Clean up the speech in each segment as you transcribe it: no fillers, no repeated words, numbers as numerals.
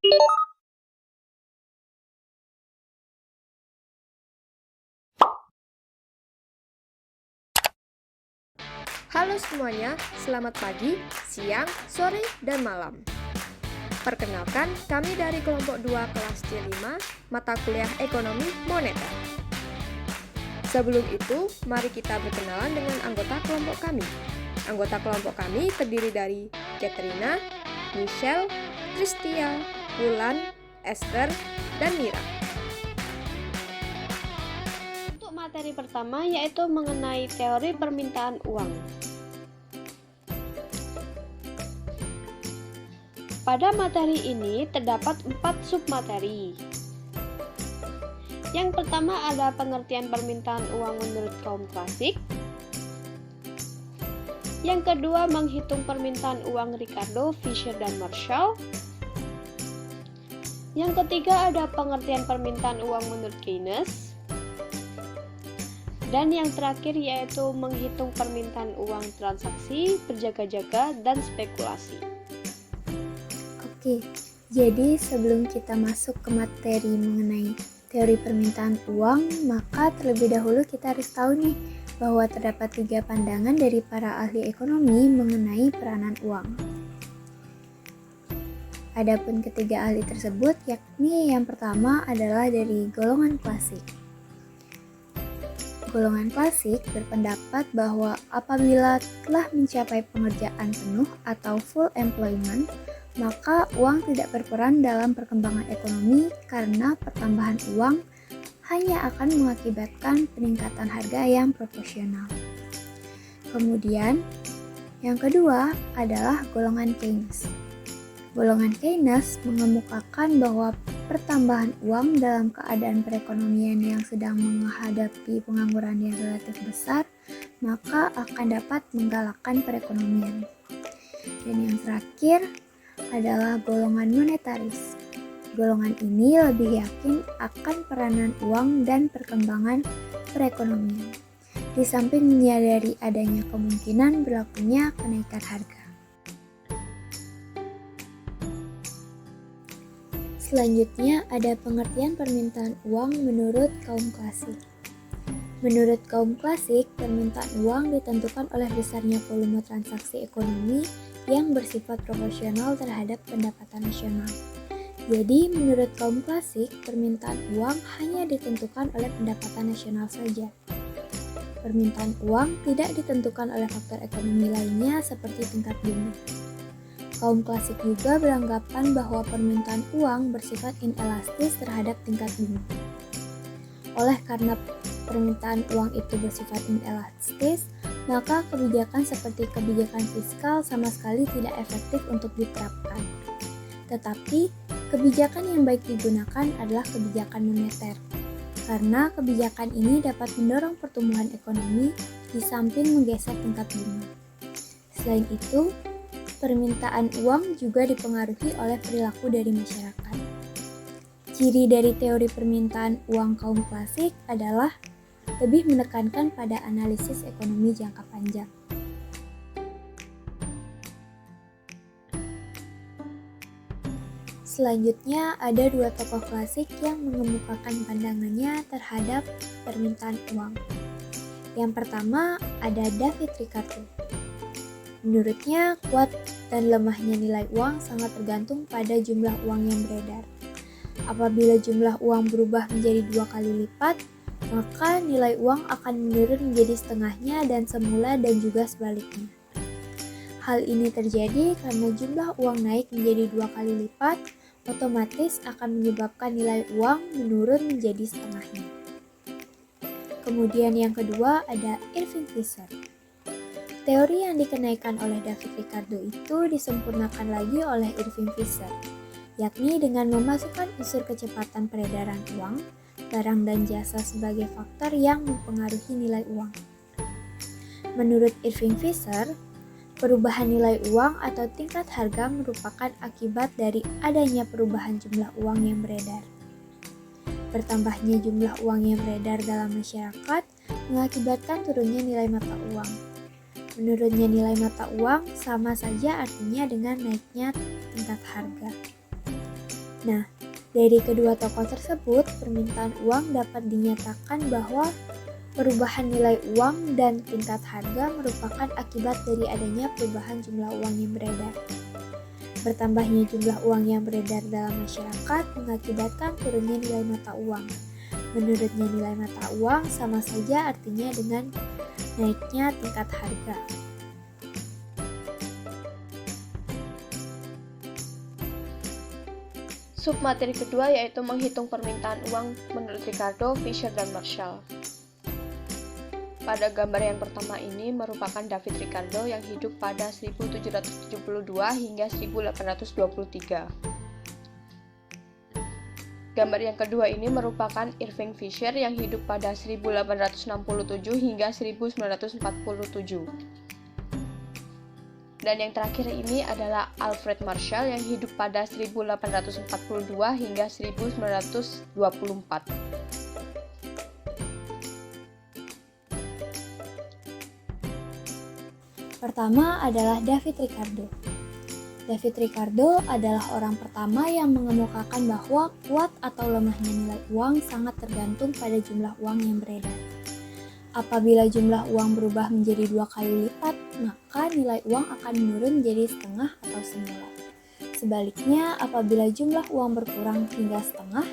Halo semuanya, selamat pagi, siang, sore, dan malam. Perkenalkan, kami dari kelompok 2 kelas C5, mata kuliah Ekonomi Moneter. Sebelum itu, mari kita berkenalan dengan anggota kelompok kami. Anggota kelompok kami terdiri dari Katrina, Michelle, Tristia, Wulan, Esther, dan Mira. Untuk materi pertama yaitu mengenai teori permintaan uang. Pada materi ini terdapat 4 submateri. Yang pertama ada pengertian permintaan uang menurut kaum klasik. Yang kedua menghitung permintaan uang Ricardo, Fisher, dan Marshall. Yang ketiga ada pengertian permintaan uang menurut Keynes. Dan yang terakhir yaitu menghitung permintaan uang transaksi, berjaga-jaga, dan spekulasi. Oke, jadi sebelum kita masuk ke materi mengenai teori permintaan uang, maka terlebih dahulu kita harus tahu nih bahwa terdapat 3 pandangan dari para ahli ekonomi mengenai peranan uang. Adapun ketiga ahli tersebut, yakni yang pertama adalah dari golongan klasik. Golongan klasik berpendapat bahwa apabila telah mencapai pengerjaan penuh atau full employment, maka uang tidak berperan dalam perkembangan ekonomi karena pertambahan uang hanya akan mengakibatkan peningkatan harga yang proporsional. Kemudian, yang kedua adalah golongan Keynes. Golongan Keynes mengemukakan bahwa pertambahan uang dalam keadaan perekonomian yang sedang menghadapi pengangguran yang relatif besar, maka akan dapat menggalakkan perekonomian. Dan yang terakhir adalah golongan monetaris. Golongan ini lebih yakin akan peranan uang dan perkembangan perekonomian, di samping menyadari adanya kemungkinan berlakunya kenaikan harga. Selanjutnya ada pengertian permintaan uang menurut kaum klasik. Menurut kaum klasik, permintaan uang ditentukan oleh besarnya volume transaksi ekonomi yang bersifat proporsional terhadap pendapatan nasional. Jadi, menurut kaum klasik, permintaan uang hanya ditentukan oleh pendapatan nasional saja. Permintaan uang tidak ditentukan oleh faktor ekonomi lainnya seperti tingkat bunga. Kaum klasik juga beranggapan bahwa permintaan uang bersifat inelastis terhadap tingkat bunga. Oleh karena permintaan uang itu bersifat inelastis, maka kebijakan seperti kebijakan fiskal sama sekali tidak efektif untuk diterapkan. Tetapi, kebijakan yang baik digunakan adalah kebijakan moneter, karena kebijakan ini dapat mendorong pertumbuhan ekonomi di samping menggeser tingkat bunga. Selain itu, permintaan uang juga dipengaruhi oleh perilaku dari masyarakat. Ciri dari teori permintaan uang kaum klasik adalah lebih menekankan pada analisis ekonomi jangka panjang. Selanjutnya ada 2 tokoh klasik yang mengemukakan pandangannya terhadap permintaan uang. Yang pertama ada David Ricardo. Menurutnya, kuat dan lemahnya nilai uang sangat tergantung pada jumlah uang yang beredar. Apabila jumlah uang berubah menjadi 2 kali lipat, maka nilai uang akan menurun menjadi setengahnya dan semula dan juga sebaliknya. Hal ini terjadi karena jumlah uang naik menjadi 2 kali lipat, otomatis akan menyebabkan nilai uang menurun menjadi setengahnya. Kemudian yang kedua ada Irving Fisher. Teori yang dikenaikan oleh David Ricardo itu disempurnakan lagi oleh Irving Fisher, yakni dengan memasukkan unsur kecepatan peredaran uang, barang dan jasa sebagai faktor yang mempengaruhi nilai uang. Menurut Irving Fisher, perubahan nilai uang atau tingkat harga merupakan akibat dari adanya perubahan jumlah uang yang beredar. Bertambahnya jumlah uang yang beredar dalam masyarakat mengakibatkan turunnya nilai mata uang. Menurunnya nilai mata uang sama saja artinya dengan naiknya tingkat harga. Nah, dari kedua tokoh tersebut, permintaan uang dapat dinyatakan bahwa perubahan nilai uang dan tingkat harga merupakan akibat dari adanya perubahan jumlah uang yang beredar. Bertambahnya jumlah uang yang beredar dalam masyarakat mengakibatkan turunnya nilai mata uang. Menurutnya nilai mata uang sama saja artinya dengan naiknya tingkat harga. Submateri kedua yaitu menghitung permintaan uang menurut Ricardo, Fisher, dan Marshall. Pada gambar yang pertama ini merupakan David Ricardo yang hidup pada 1772 hingga 1823. Gambar yang kedua ini merupakan Irving Fisher yang hidup pada 1867 hingga 1947. Dan yang terakhir ini adalah Alfred Marshall yang hidup pada 1842 hingga 1924. Pertama adalah David Ricardo. David Ricardo adalah orang pertama yang mengemukakan bahwa kuat atau lemahnya nilai uang sangat tergantung pada jumlah uang yang beredar. Apabila jumlah uang berubah menjadi 2 kali lipat, maka nilai uang akan menurun menjadi setengah atau semula. Sebaliknya, apabila jumlah uang berkurang hingga setengah,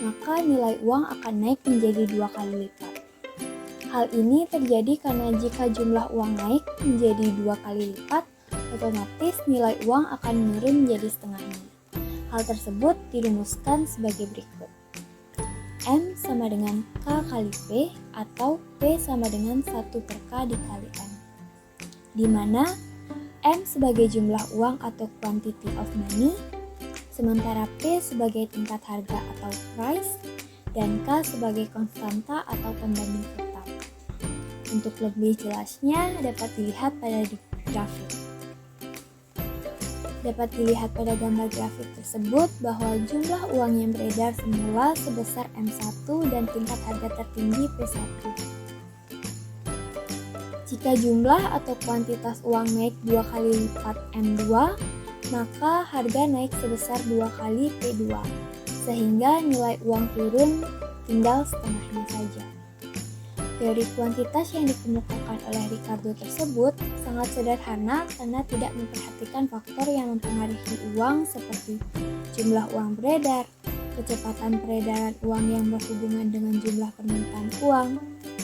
maka nilai uang akan naik menjadi 2 kali lipat. Hal ini terjadi karena jika jumlah uang naik menjadi 2 kali lipat, otomatis nilai uang akan menurun menjadi setengahnya. Hal tersebut dirumuskan sebagai berikut. M sama dengan K kali P atau P sama dengan 1 per K dikali M. Di mana M sebagai jumlah uang atau quantity of money, sementara P sebagai tingkat harga atau price, dan K sebagai konstanta atau pembanding tetap. Untuk lebih jelasnya dapat dilihat pada grafik. Dapat dilihat pada gambar grafik tersebut bahwa jumlah uang yang beredar semula sebesar M1 dan tingkat harga tertinggi P1. Jika jumlah atau kuantitas uang naik 2 kali lipat M2, maka harga naik sebesar 2 kali P2, sehingga nilai uang turun tinggal setengahnya saja. Teori kuantitas yang dikemukakan oleh Ricardo tersebut sangat sederhana karena tidak memperhatikan faktor yang mempengaruhi uang seperti jumlah uang beredar, kecepatan peredaran uang yang berhubungan dengan jumlah permintaan uang,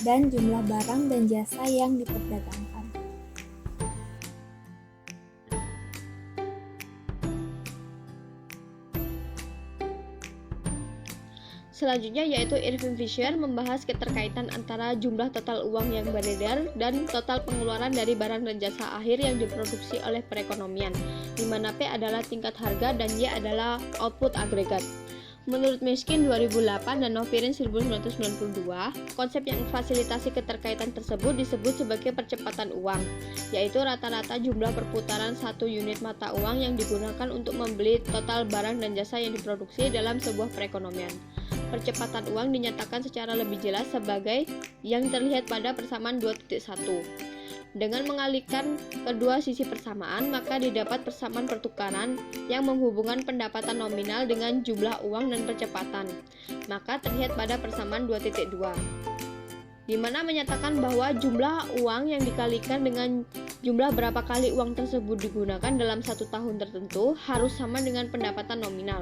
dan jumlah barang dan jasa yang diperdagangkan. Selanjutnya yaitu Irving Fisher membahas keterkaitan antara jumlah total uang yang beredar dan total pengeluaran dari barang dan jasa akhir yang diproduksi oleh perekonomian, di mana P adalah tingkat harga dan Y adalah output agregat. Menurut Miskin 2008 dan Novirin 1992, konsep yang memfasilitasi keterkaitan tersebut disebut sebagai percepatan uang, yaitu rata-rata jumlah perputaran 1 unit mata uang yang digunakan untuk membeli total barang dan jasa yang diproduksi dalam sebuah perekonomian. Percepatan uang dinyatakan secara lebih jelas sebagai yang terlihat pada persamaan 2.1. Dengan mengalihkan kedua sisi persamaan, maka didapat persamaan pertukaran yang menghubungkan pendapatan nominal dengan jumlah uang dan percepatan. Maka terlihat pada persamaan 2.2, di mana menyatakan bahwa jumlah uang yang dikalikan dengan jumlah berapa kali uang tersebut digunakan dalam 1 tahun tertentu harus sama dengan pendapatan nominal.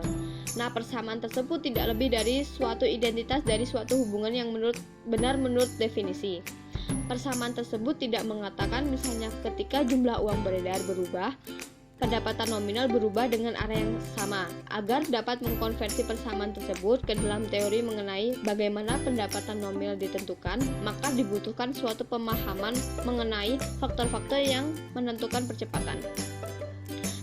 Nah, persamaan tersebut tidak lebih dari suatu identitas dari suatu hubungan yang benar menurut definisi. Persamaan tersebut tidak mengatakan misalnya ketika jumlah uang beredar berubah, pendapatan nominal berubah dengan area yang sama. Agar dapat mengkonversi persamaan tersebut ke dalam teori mengenai bagaimana pendapatan nominal ditentukan, maka dibutuhkan suatu pemahaman mengenai faktor-faktor yang menentukan percepatan.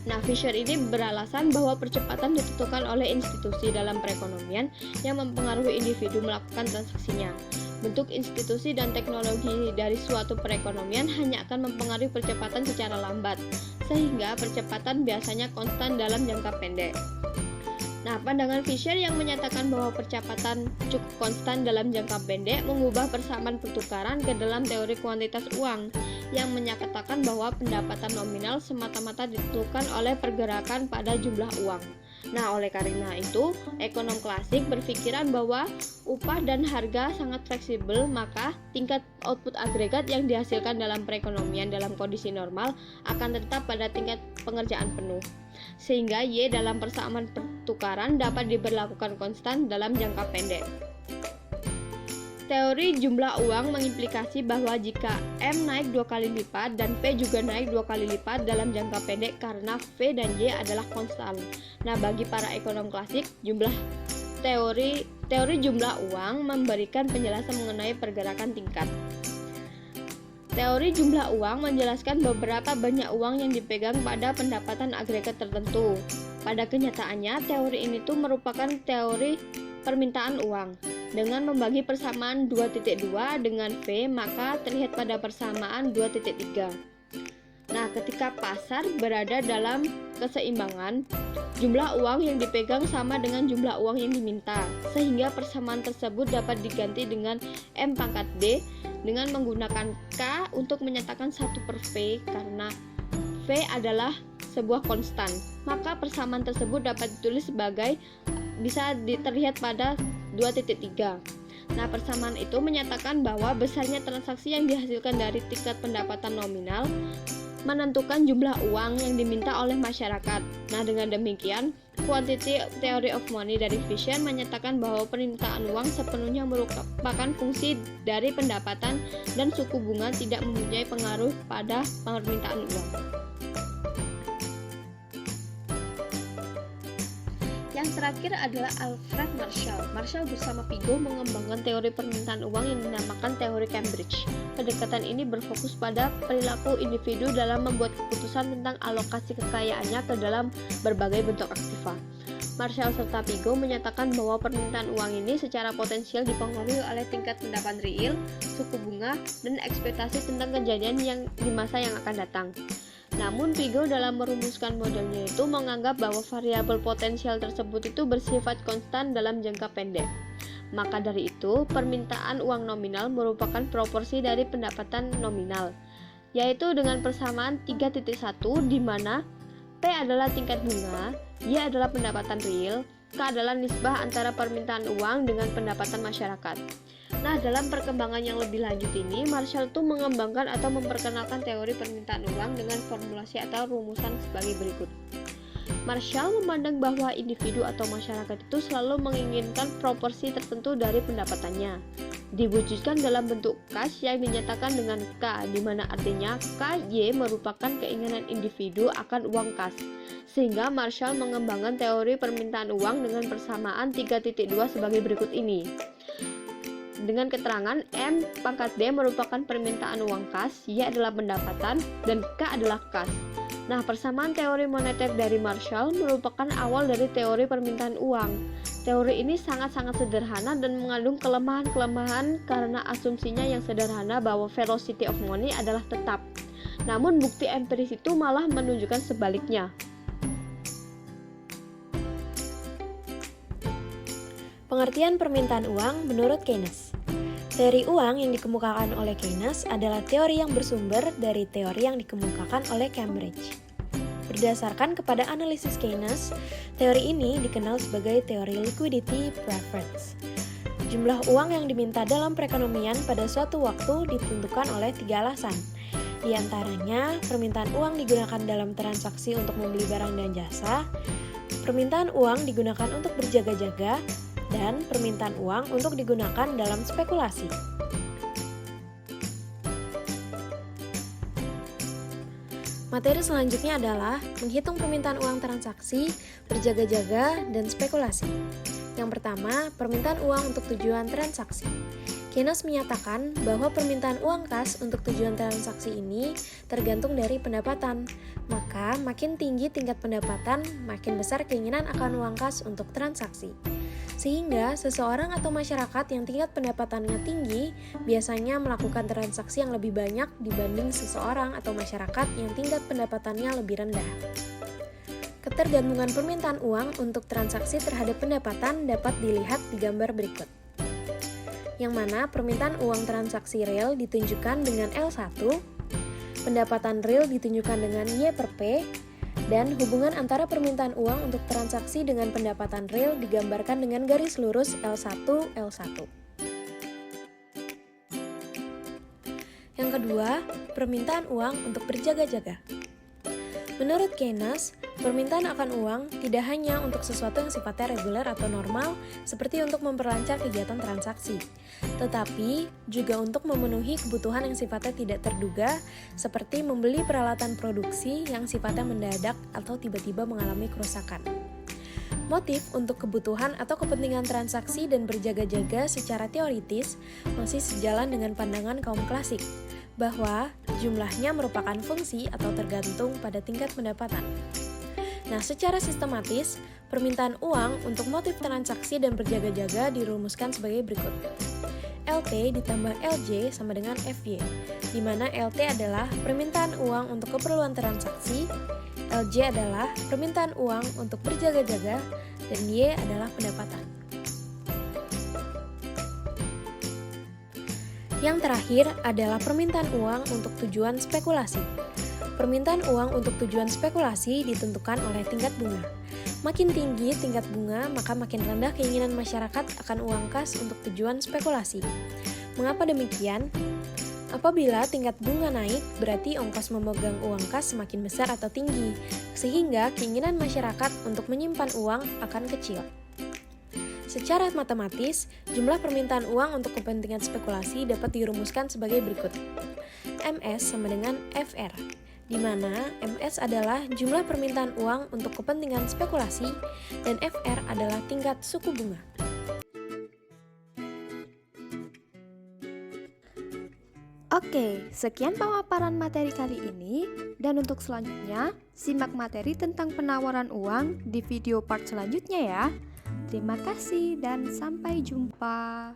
Nah, Fisher ini beralasan bahwa percepatan ditentukan oleh institusi dalam perekonomian yang mempengaruhi individu melakukan transaksinya. Bentuk institusi dan teknologi dari suatu perekonomian hanya akan mempengaruhi percepatan secara lambat, sehingga percepatan biasanya konstan dalam jangka pendek. Nah, pandangan Fisher yang menyatakan bahwa percepatan cukup konstan dalam jangka pendek mengubah persamaan pertukaran ke dalam teori kuantitas uang, yang menyatakan bahwa pendapatan nominal semata-mata ditentukan oleh pergerakan pada jumlah uang. Nah, oleh karena itu, ekonom klasik berpikiran bahwa upah dan harga sangat fleksibel, maka tingkat output agregat yang dihasilkan dalam perekonomian dalam kondisi normal akan tetap pada tingkat pengerjaan penuh. Sehingga Y dalam persamaan pertukaran dapat diberlakukan konstan dalam jangka pendek. Teori jumlah uang mengimplikasi bahwa jika M naik 2 kali lipat dan P juga naik 2 kali lipat dalam jangka pendek karena V dan Y adalah konstan. Nah, bagi para ekonom klasik, teori jumlah uang memberikan penjelasan mengenai pergerakan tingkat. Teori jumlah uang menjelaskan beberapa banyak uang yang dipegang pada pendapatan agregat tertentu. Pada kenyataannya, teori ini merupakan teori permintaan uang. Dengan membagi persamaan 2.2 dengan V, maka terlihat pada persamaan 2.3. Nah, ketika pasar berada dalam keseimbangan, jumlah uang yang dipegang sama dengan jumlah uang yang diminta, sehingga persamaan tersebut dapat diganti dengan M pangkat D dengan menggunakan K untuk menyatakan 1/V karena V adalah sebuah konstan. Maka persamaan tersebut dapat ditulis sebagai bisa terlihat pada 2.3. Nah, persamaan itu menyatakan bahwa besarnya transaksi yang dihasilkan dari tingkat pendapatan nominal menentukan jumlah uang yang diminta oleh masyarakat. Nah, dengan demikian, quantity theory of money dari Fisher menyatakan bahwa permintaan uang sepenuhnya merupakan fungsi dari pendapatan dan suku bunga tidak mempunyai pengaruh pada permintaan uang. Yang terakhir adalah Alfred Marshall. Marshall bersama Pigot mengembangkan teori permintaan uang yang dinamakan teori Cambridge. Pendekatan ini berfokus pada perilaku individu dalam membuat keputusan tentang alokasi kekayaannya ke dalam berbagai bentuk aktiva. Marshall serta Pigot menyatakan bahwa permintaan uang ini secara potensial dipengaruhi oleh tingkat pendapatan real, suku bunga, dan ekspektasi tentang kejadian yang di masa yang akan datang. Namun Pigot dalam merumuskan modelnya itu menganggap bahwa variabel potensial tersebut itu bersifat konstan dalam jangka pendek. Maka dari itu, permintaan uang nominal merupakan proporsi dari pendapatan nominal, yaitu dengan persamaan 3.1 di mana P adalah tingkat bunga, Y adalah pendapatan real, K adalah nisbah antara permintaan uang dengan pendapatan masyarakat. Nah, dalam perkembangan yang lebih lanjut ini, Marshall mengembangkan atau memperkenalkan teori permintaan uang dengan formulasi atau rumusan sebagai berikut. Marshall memandang bahwa individu atau masyarakat itu selalu menginginkan proporsi tertentu dari pendapatannya. Diwujudkan dalam bentuk kas yang dinyatakan dengan K, di mana artinya KY merupakan keinginan individu akan uang kas. Sehingga Marshall mengembangkan teori permintaan uang dengan persamaan 3.2 sebagai berikut ini. Dengan keterangan M pangkat D merupakan permintaan uang kas, Y adalah pendapatan, dan K adalah kas. Nah, persamaan teori moneter dari Marshall merupakan awal dari teori permintaan uang. Teori ini sangat-sangat sederhana dan mengandung kelemahan-kelemahan karena asumsinya yang sederhana bahwa velocity of money adalah tetap. Namun bukti empiris itu malah menunjukkan sebaliknya. Pengertian permintaan uang menurut Keynes. Teori uang yang dikemukakan oleh Keynes adalah teori yang bersumber dari teori yang dikemukakan oleh Cambridge. Berdasarkan kepada analisis Keynes, teori ini dikenal sebagai teori liquidity preference. Jumlah uang yang diminta dalam perekonomian pada suatu waktu ditentukan oleh 3 alasan. Di antaranya, permintaan uang digunakan dalam transaksi untuk membeli barang dan jasa, permintaan uang digunakan untuk berjaga-jaga, dan permintaan uang untuk digunakan dalam spekulasi. Materi selanjutnya adalah menghitung permintaan uang transaksi, berjaga-jaga, dan spekulasi. Yang pertama, permintaan uang untuk tujuan transaksi. Keynes menyatakan bahwa permintaan uang kas untuk tujuan transaksi ini tergantung dari pendapatan. Maka, makin tinggi tingkat pendapatan, makin besar keinginan akan uang kas untuk transaksi. Sehingga seseorang atau masyarakat yang tingkat pendapatannya tinggi biasanya melakukan transaksi yang lebih banyak dibanding seseorang atau masyarakat yang tingkat pendapatannya lebih rendah. Ketergantungan permintaan uang untuk transaksi terhadap pendapatan dapat dilihat di gambar berikut. Yang mana permintaan uang transaksi real ditunjukkan dengan L1, pendapatan real ditunjukkan dengan Y per P, Dan hubungan antara permintaan uang untuk transaksi dengan pendapatan real digambarkan dengan garis lurus L1, L1. Yang kedua, permintaan uang untuk berjaga-jaga. Menurut Keynes, permintaan akan uang tidak hanya untuk sesuatu yang sifatnya reguler atau normal, seperti untuk memperlancar kegiatan transaksi, tetapi juga untuk memenuhi kebutuhan yang sifatnya tidak terduga, seperti membeli peralatan produksi yang sifatnya mendadak atau tiba-tiba mengalami kerusakan. Motif untuk kebutuhan atau kepentingan transaksi dan berjaga-jaga secara teoritis masih sejalan dengan pandangan kaum klasik, bahwa jumlahnya merupakan fungsi atau tergantung pada tingkat pendapatan. Nah, secara sistematis, permintaan uang untuk motif transaksi dan berjaga-jaga dirumuskan sebagai berikut. LT ditambah LJ sama dengan FY, di mana LT adalah permintaan uang untuk keperluan transaksi, LJ adalah permintaan uang untuk berjaga-jaga, dan Y adalah pendapatan. Yang terakhir adalah permintaan uang untuk tujuan spekulasi. Permintaan uang untuk tujuan spekulasi ditentukan oleh tingkat bunga. Makin tinggi tingkat bunga, maka makin rendah keinginan masyarakat akan uang kas untuk tujuan spekulasi. Mengapa demikian? Apabila tingkat bunga naik, berarti ongkos memegang uang kas semakin besar atau tinggi, sehingga keinginan masyarakat untuk menyimpan uang akan kecil. Secara matematis, jumlah permintaan uang untuk kepentingan spekulasi dapat dirumuskan sebagai berikut. MS sama dengan FR, di mana MS adalah jumlah permintaan uang untuk kepentingan spekulasi dan FR adalah tingkat suku bunga. Oke, sekian pemaparan materi kali ini, dan untuk selanjutnya, simak materi tentang penawaran uang di video part selanjutnya ya. Terima kasih dan sampai jumpa.